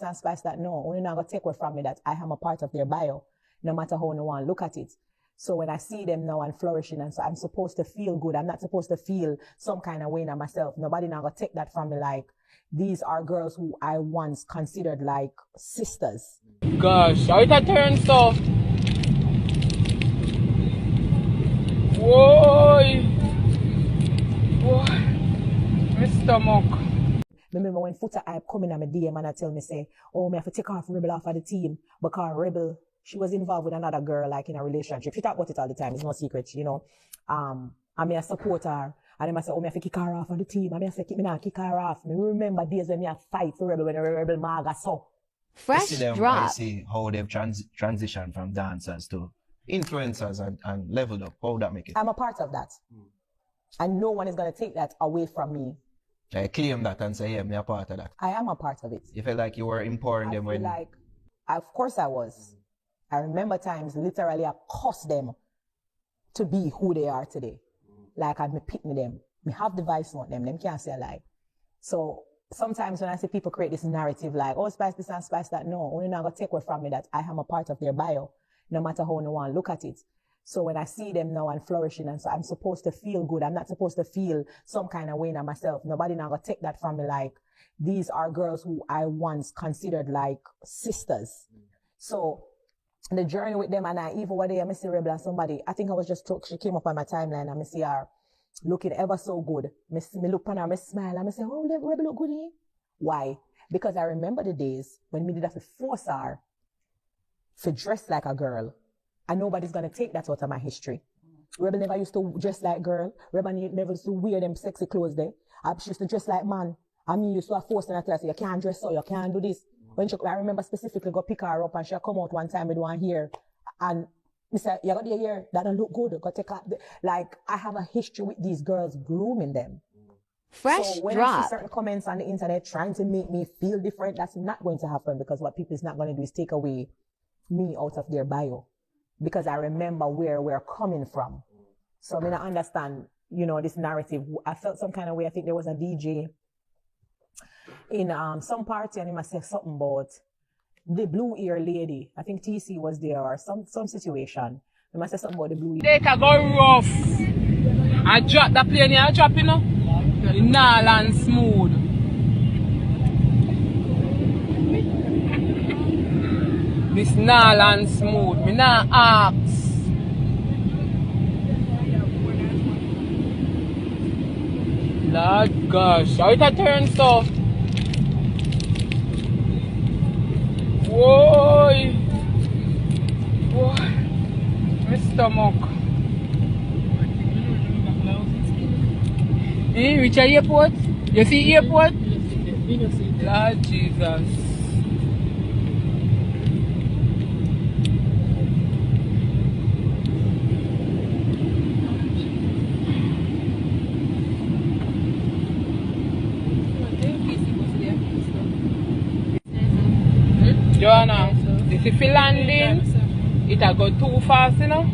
and spice that no, only not gonna take away from me that I am a part of their bio, no matter how no one look at it. So when I see them now and flourishing, and so I'm supposed to feel good. I'm not supposed to feel some kind of way in myself. Nobody not gonna take that from me. Like, these are girls who I once considered like sisters. Gosh, how it a turn so? Whoa, my stomach. Remember when Foota I come in at my DM and I tell me say, oh, me have to take off Rebel off of the team because Rebel, she was involved with another girl like in a relationship. She talk about it all the time. It's no secret, you know. I may support her. And then I say, oh, me have to kick her off of the team. I may say, me not kick her off. Me remember days when me have fight for Rebel when the Rebel Maga so. Fresh drop. I see how they've transitioned from dancers to influencers and leveled up. How would that make it? I'm a part of that. And no one is going to take that away from me. I claim that and say, yeah, I'm a part of that. I am a part of it. You felt like you were empowering them when... Of course I was. I remember times literally I cussed them to be who they are today. Like I'd be picking them. Me have the vice on them. Them can't say a lie. So sometimes when I see people create this narrative like, oh, spice this and spice that, no, only not gonna take away from me that I am a part of their bio, no matter how no one look at it. So when I see them now and flourishing, and so I'm supposed to feel good. I'm not supposed to feel some kind of way in myself. Nobody not gonna take that from me. Like, these are girls who I once considered like sisters. So the journey with them, and I even one day I see Rebel and somebody, I think I was just she came up on my timeline and I see her looking ever so good. Me look on her, me smile, and I say, oh, Rebel look good here. Why? Because I remember the days when me did have to force her to dress like a girl. And nobody's gonna take that out of my history. Rebel never used to dress like girl. Rebel never used to wear them sexy clothes there. She used to dress like man. I mean, used to have forced and I tell her, you can't dress so, you can't do this. When I remember specifically go pick her up and she come out one time with one hair. And I said, you got the hair, that don't look good. Go take out like, I have a history with these girls grooming them. Fresh so when drop. I see certain comments on the internet trying to make me feel different, that's not going to happen, because what people is not going to do is take away me out of their bio. Because I remember where we're coming from. So I mean, I understand, you know, this narrative. I felt some kind of way. I think there was a DJ in some party and he must say something about the blue ear lady. I think TC was there or some situation. He must say something about the blue ear. They can go rough. I drop the plane here, I drop, you know. The gnarl and smooth. This gnarl and smooth. Me nah ask. Lord gosh, how it a turn so? Whoa, my stomach. Which airport? You see airport? Lord Jesus. Joanna, if you landing, it'll go too fast, you know?